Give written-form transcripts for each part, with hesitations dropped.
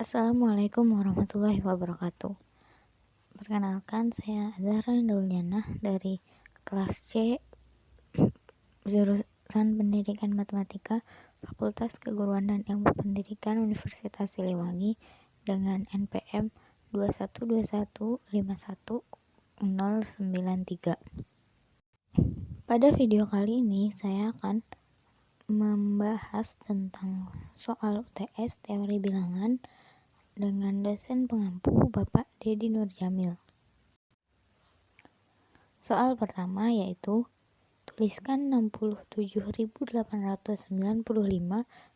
Assalamualaikum warahmatullahi wabarakatuh. Perkenalkan, saya Zahra Induljanah dari kelas C, jurusan Pendidikan Matematika, Fakultas Keguruan dan Ilmu Pendidikan Universitas Siliwangi dengan NPM 212151093. Pada video kali ini saya akan membahas tentang soal UTS teori bilangan dengan dosen pengampu Bapak Dedi Nurjamil. Soal pertama yaitu tuliskan 67.895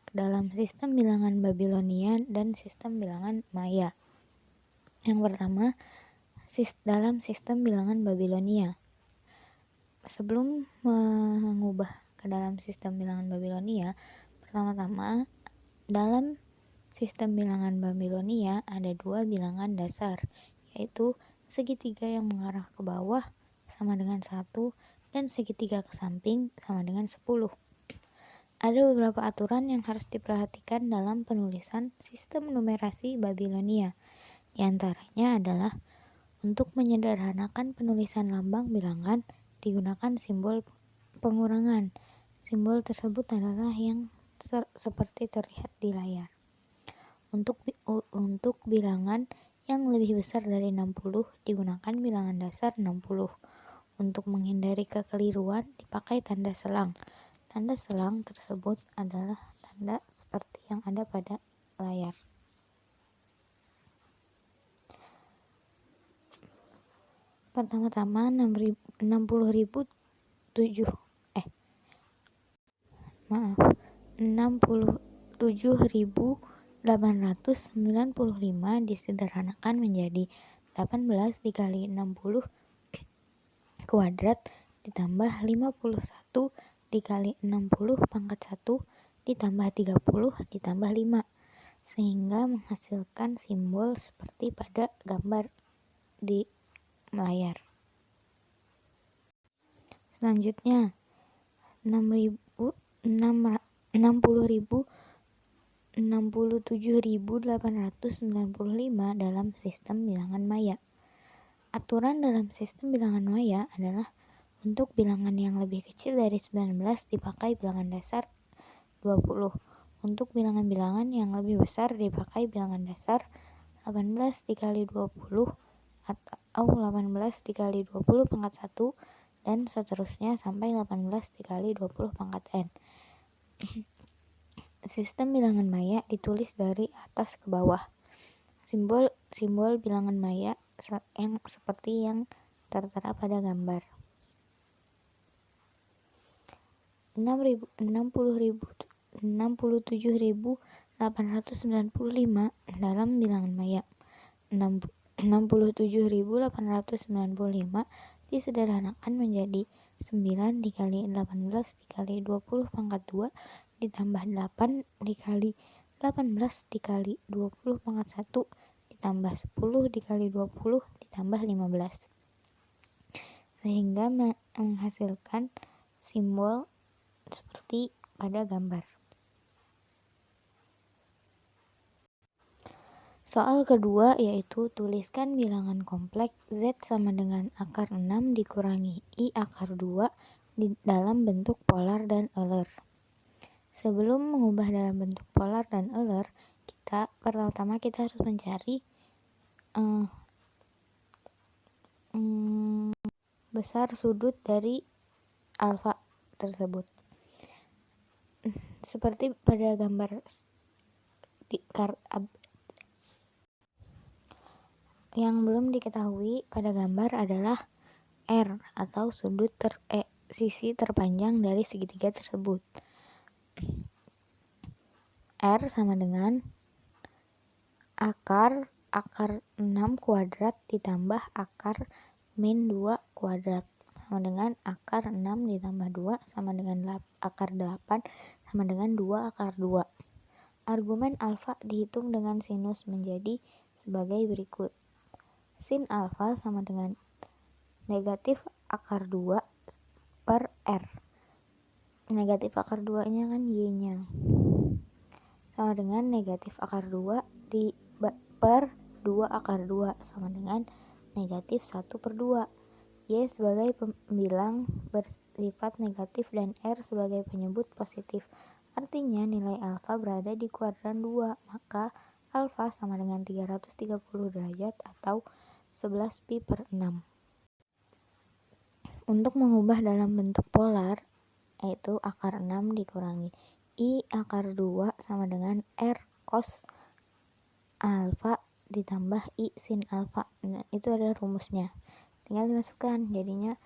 ke dalam sistem bilangan Babilonia dan sistem bilangan Maya. Yang pertama, dalam sistem bilangan Babilonia. Sebelum mengubah ke dalam sistem bilangan Babilonia, pertama-tama dalam sistem bilangan Babilonia ada dua bilangan dasar, yaitu segitiga yang mengarah ke bawah sama dengan 1 dan segitiga ke samping sama dengan 10. Ada beberapa aturan yang harus diperhatikan dalam penulisan sistem numerasi Babilonia. Di antaranya adalah untuk menyederhanakan penulisan lambang bilangan digunakan simbol pengurangan. Simbol tersebut adalah yang seperti terlihat di layar. Untuk bilangan yang lebih besar dari 60 digunakan bilangan dasar 60. Untuk menghindari kekeliruan dipakai tanda selang. Tanda selang tersebut adalah tanda seperti yang ada pada layar. Pertama-tama 67.895 disederhanakan menjadi 18 dikali 60 kuadrat ditambah 51 dikali 60 pangkat 1 ditambah 30 ditambah 5, sehingga menghasilkan simbol seperti pada gambar di layar. Selanjutnya 67.895 dalam sistem bilangan Maya. Aturan dalam sistem bilangan Maya adalah untuk bilangan yang lebih kecil dari 19 dipakai bilangan dasar 20. Untuk bilangan-bilangan yang lebih besar dipakai bilangan dasar 18 dikali 20 atau 18 dikali 20 pangkat 1 dan seterusnya sampai 18 dikali 20 pangkat n. Sistem bilangan Maya ditulis dari atas ke bawah. Simbol bilangan Maya yang seperti yang tertera pada gambar. 67.895 dalam bilangan Maya. 67.895 disederhanakan menjadi 9 dikali 18 dikali 20 pangkat 2 ditambah 8 dikali 18 dikali 20 pangkat 1 ditambah 10 dikali 20 ditambah 15, sehingga menghasilkan simbol seperti pada gambar. Soal kedua yaitu tuliskan bilangan kompleks Z sama dengan akar 6 dikurangi I akar 2 di dalam bentuk polar dan Euler. Sebelum mengubah dalam bentuk polar dan Euler, pertama kita harus mencari besar sudut dari alfa tersebut. Seperti pada gambar yang belum diketahui pada gambar adalah R atau sudut sisi terpanjang dari segitiga tersebut. R sama dengan akar 6 kuadrat ditambah akar min 2 kuadrat sama dengan akar 6 ditambah 2 sama dengan akar 8 sama dengan 2 akar 2. Argumen alfa dihitung dengan sinus menjadi sebagai berikut. Sin alfa sama dengan negatif akar 2 per R. Negatif akar 2 nya kan Y nya. Sama dengan negatif akar 2 per 2 akar 2 sama dengan negatif 1 per 2. Y sebagai pembilang bersifat negatif dan R sebagai penyebut positif. Artinya nilai alfa berada di kuadran 2, maka alfa sama dengan 330 derajat atau 11 pi per 6. Untuk mengubah dalam bentuk polar, yaitu akar 6 dikurangi I akar 2 sama dengan R cos alfa ditambah I sin alfa. Nah, itu ada rumusnya. Tinggal dimasukkan, jadinya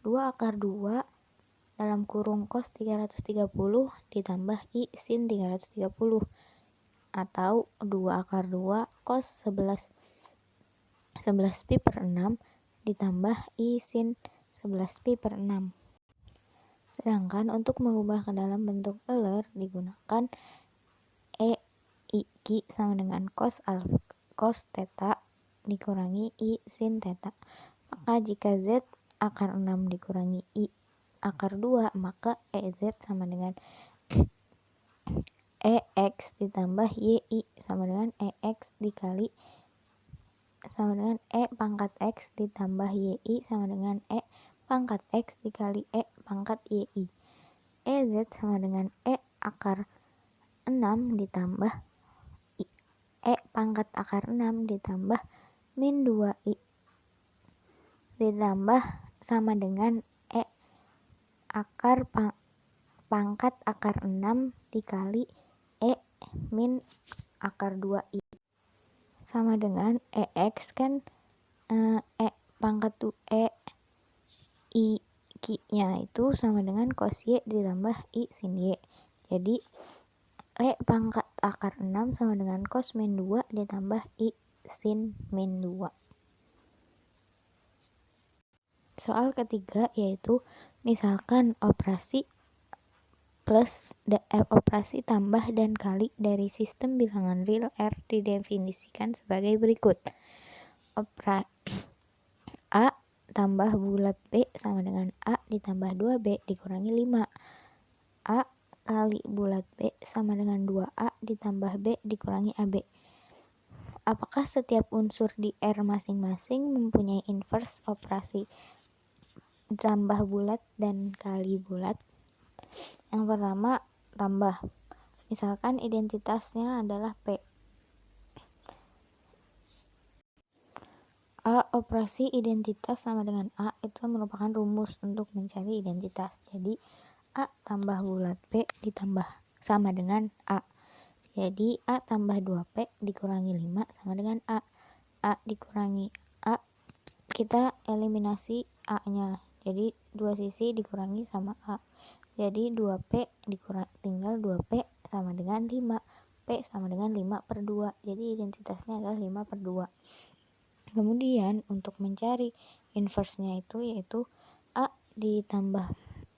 2 akar 2 dalam kurung cos 330 ditambah I sin 330 atau 2 akar 2 cos 11 pi per 6 ditambah I sin 11 pi per 6. Sedangkan untuk mengubah ke dalam bentuk Euler digunakan E I Ki sama dengan cos theta dikurangi I sin theta. Maka jika Z akar 6 dikurangi I akar 2, maka EZ sama dengan EX ditambah YI sama dengan EX dikali sama dengan E pangkat X ditambah YI sama dengan E pangkat X dikali E pangkat YI. EZ sama dengan E akar 6 ditambah E pangkat akar 6 ditambah min 2I ditambah sama dengan E akar pangkat akar 6 dikali E min akar 2I sama dengan EX kan E pangkat E I Ki nya itu sama dengan cos Y ditambah I sin Y. Jadi E pangkat akar 6 sama dengan cos min 2 ditambah I sin min 2. Soal ketiga yaitu misalkan operasi operasi tambah dan kali dari sistem bilangan real R didefinisikan sebagai berikut. A tambah bulat B sama dengan A ditambah 2B dikurangi 5. A kali bulat B sama dengan 2A ditambah B dikurangi AB. Apakah setiap unsur di R masing-masing mempunyai inverse operasi tambah bulat dan kali bulat? Yang pertama, tambah. Misalkan identitasnya adalah P. A operasi identitas sama dengan A itu merupakan rumus untuk mencari identitas. Jadi A tambah bulat P ditambah sama dengan A. Jadi A tambah 2P dikurangi 5 sama dengan A. A dikurangi A, kita eliminasi A-nya. Jadi dua sisi dikurangi sama A. Jadi 2P tinggal 2P sama dengan 5. P sama dengan 5 per 2. Jadi identitasnya adalah 5 per 2. Kemudian untuk mencari inverse-nya itu yaitu A ditambah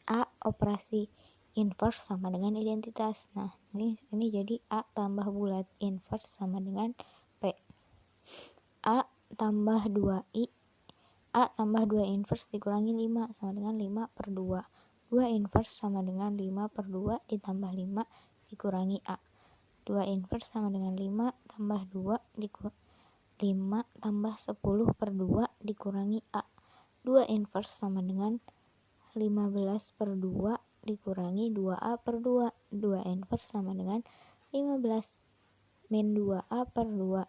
A operasi inverse sama dengan identitas. Nah, ini jadi A tambah bulat inverse sama dengan P. A tambah 2I A tambah 2 inverse dikurangi 5 sama dengan 5 per 2. 2 inverse sama dengan 5 per 2 ditambah 5 dikurangi A. 2 inverse sama dengan 5 tambah 2 5 tambah 10 per 2 dikurangi A. 2 inverse sama dengan 15 per 2 dikurangi 2A per 2. 2 inverse sama dengan 15 min 2A per 2.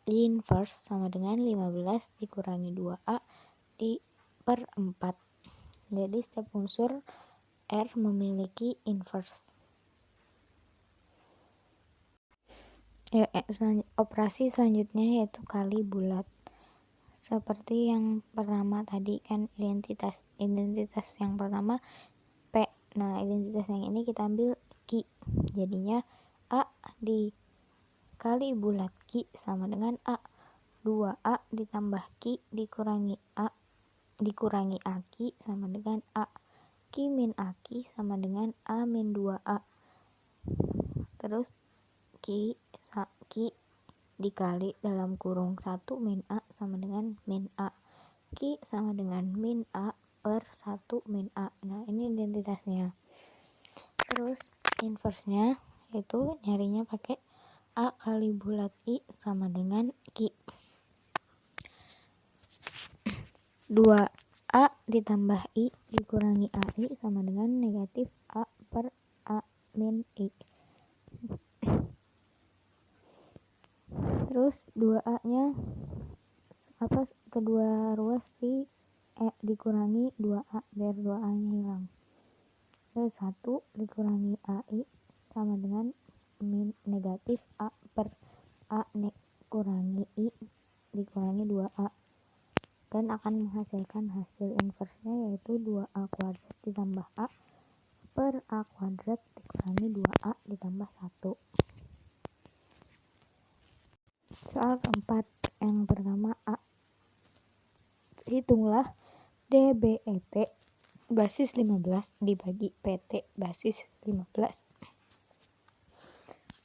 Inverse sama dengan 15 dikurangi 2A per 4. Jadi setiap unsur R memiliki inverse. Operasi selanjutnya yaitu kali bulat. Seperti yang pertama tadi kan identitas yang pertama P. Nah, identitas yang ini kita ambil Ki. Jadinya A dikali bulat Ki sama dengan A. 2A ditambah Ki dikurangi A dikurangi Aki sama dengan A. Ki min Aki sama dengan A min 2A. Terus Ki dikali dalam kurung 1 min A sama dengan min A. Ki sama dengan min A per 1 min A. Nah, ini identitasnya. Terus inverse-nya itu nyarinya pakai A kali bulat I sama dengan Q. 2A ditambah I dikurangi AI sama dengan negatif A per A min I. Terus 2A nya kedua ruas dikurangi 2A biar 2A nya hilang. Terus 1 dikurangi AI sama dengan min negatif A per A kurangi I dikurangi 2A, dan akan menghasilkan hasil inversnya yaitu 2A kuadrat ditambah A per A kuadrat dikurangi 2A ditambah 1. Soal keempat, yang pertama A. Hitunglah DBET basis 15 dibagi PT basis 15.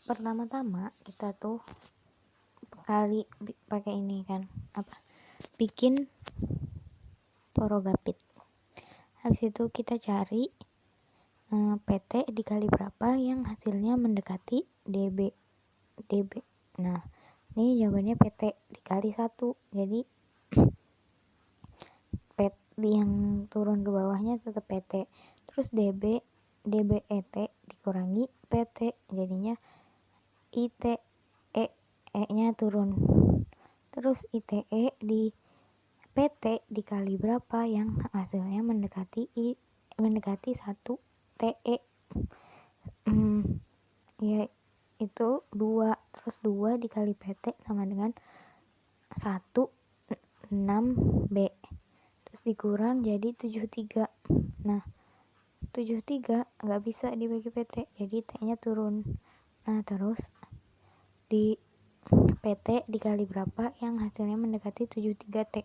Pertama-tama kita tuh kali pakai ini kan, bikin porogapit. Habis itu kita cari PT dikali berapa yang hasilnya mendekati DB. Nah, ini jawabannya PT dikali 1. Jadi PT yang turun ke bawahnya tetap PT. Terus DBET dikurangi PT, jadinya ITE nya turun. Terus ITE di PT dikali berapa yang hasilnya mendekati 1 TE. Ya itu 2. Terus 2 dikali PT sama dengan 16B. Terus dikurang jadi 73. Nah, 73 nggak bisa dibagi PT, jadi T nya turun. Nah, terus di PT dikali berapa yang hasilnya mendekati 73T.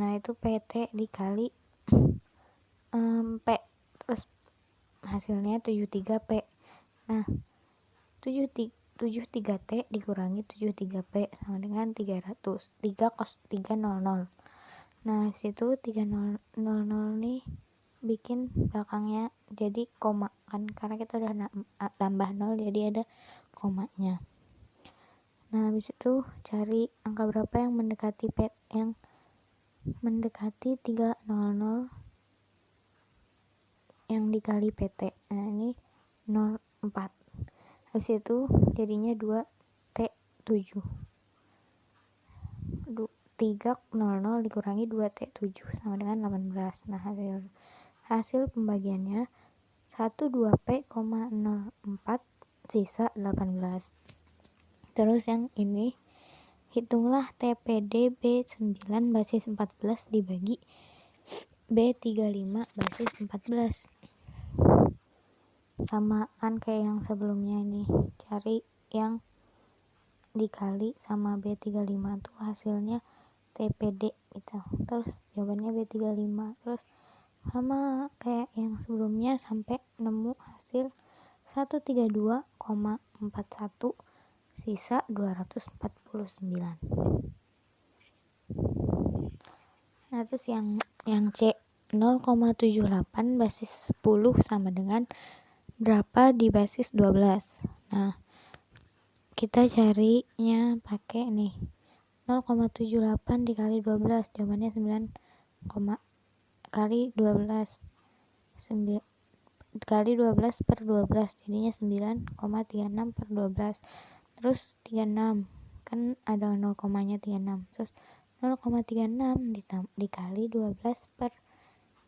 Nah, itu PT dikali P, terus hasilnya 73P. Nah, 73T dikurangi 73P sama dengan 300. 300. Nah, situ 300 nih bikin belakangnya jadi koma kan, karena kita udah tambah 0 jadi ada komanya. Nah, habis itu cari angka berapa yang mendekati yang mendekati 300 yang dikali PT. Nah, ini 04. Habis itu jadinya 2T7. 300 dikurangi 2T7 sama dengan 18. Nah, hasil pembagiannya 12P,04 sisa 18. Terus yang ini, hitunglah TPD B9 basis 14 dibagi B35 basis 14. Sama kan kayak yang sebelumnya, ini cari yang dikali sama B35 tuh hasilnya TPD gitu. Terus jawabannya B35. Terus sama kayak yang sebelumnya sampai nemu hasil 132,41 sisa 249. Nah, terus yang C 0,78 basis 10 sama dengan berapa di basis 12. Nah, kita carinya pakai nih 0,78 dikali 12, jawabannya 9, kali 12 kali 12 per 12 jadinya 9,36 per 12. Terus 36 kan ada 0 komanya 36. Terus 0,36 dikali 12 per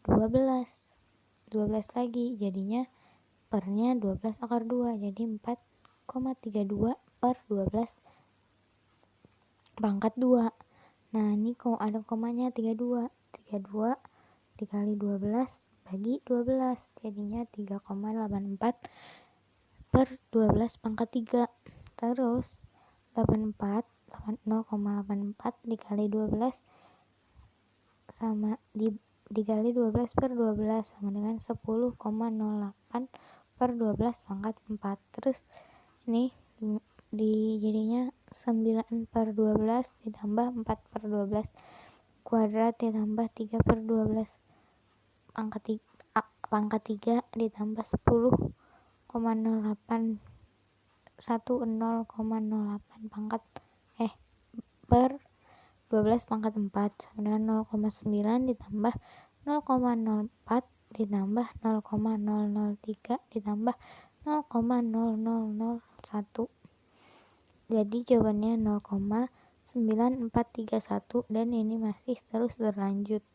12 lagi, jadinya pernya 12 akar 2, jadi 4,32 per 12 pangkat 2. Nah, ini kok ada komanya 32 dikali 12 bagi 12, jadinya 3,84 per 12 pangkat 3. Terus 0,84 dikali 12 sama dikali 12 per 12 sama dengan 10,08 per 12 pangkat 4. Terus ini jadinya 9 per 12 ditambah 4 per 12 kuadrat ditambah 3 per 12 pangkat 3 ditambah 10,08 0,08 per 12 pangkat 4 sama dengan 0,9 ditambah 0,04 ditambah 0,003 ditambah 0,0001. Jadi jawabannya 0,9431 dan ini masih terus berlanjut.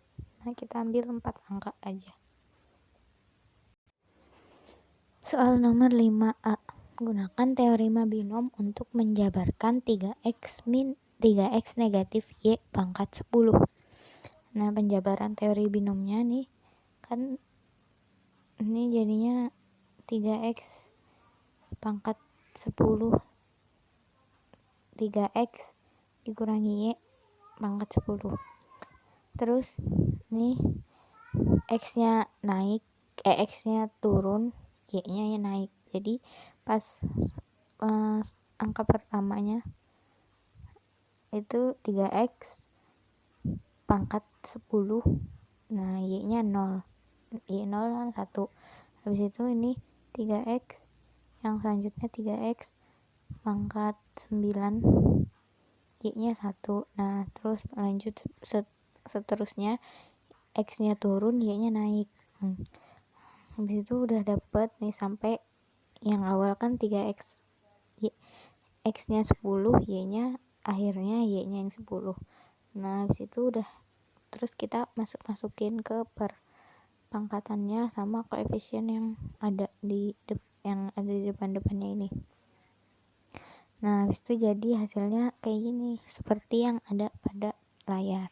Nah, kita ambil 4 angka aja. Soal nomor 5A. Gunakan teorema binom untuk menjabarkan 3x negatif y pangkat 10. Nah, penjabaran teori binomnya nih kan ini jadinya 3x pangkat 10 3x dikurangi y pangkat 10. Terus nih x-nya naik, x-nya turun, y-nya naik. Jadi pas angka pertamanya itu 3x pangkat 10, nah y-nya 0, y 0 kan 1. Habis itu ini 3x, yang selanjutnya 3x pangkat 9, y-nya 1. Nah, terus lanjut seterusnya x-nya turun, y-nya naik. Habis itu udah dapet nih sampai yang awal kan 3x, x-nya 10, y-nya akhirnya y-nya yang 10. Nah, habis itu udah terus kita masukin ke pangkatannya sama koefisien yang ada di depan-depannya ini. Nah, habis itu jadi hasilnya kayak gini, seperti yang ada pada layar.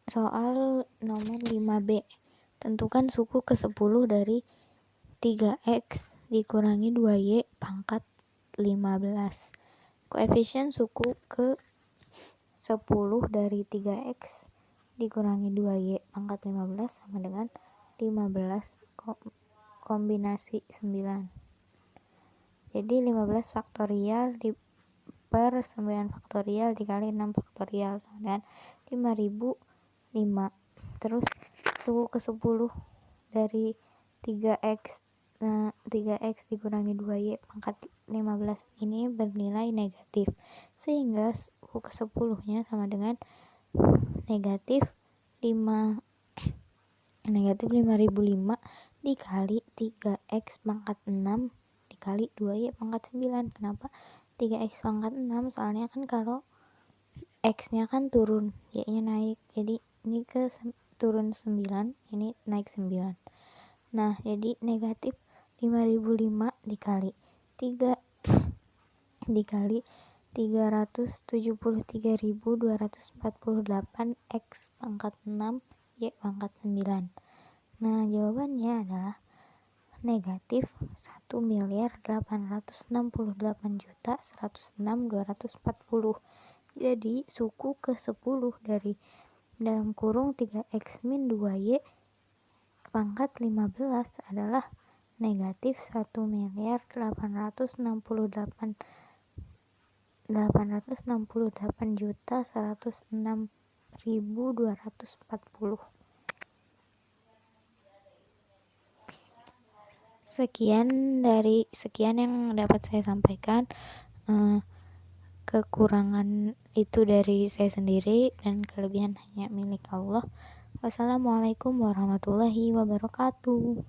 Soal nomor 5B. Tentukan suku ke-10 dari 3x dikurangi 2y pangkat 15. Koefisien suku ke-10 dari 3x dikurangi 2y pangkat 15 sama dengan 15 kombinasi 9. Jadi 15 faktorial per 9 faktorial dikali 6 faktorial sama dengan 5005. Terus suku ke-10 dari 3x 3x dikurangi 2y pangkat 15 ini bernilai negatif, sehingga suku ke-10 nya sama dengan negatif 5005 dikali 3x pangkat 6 dikali 2y pangkat 9. Kenapa 3x pangkat 6? Soalnya kan kalau x nya kan turun, y nya naik, jadi ini turun 9, ini naik 9. Nah, jadi negatif 5005 dikali 3 dikali 373.248 x pangkat 6 y pangkat 9. Nah, jawabannya adalah negatif 1.868.106.240. Jadi suku ke-10 dari dalam kurung 3x min 2y pangkat 15 adalah negatif 1.868.106.240. Sekian yang dapat saya sampaikan. Kekurangan itu dari saya sendiri dan kelebihan hanya milik Allah. Wassalamualaikum warahmatullahi wabarakatuh.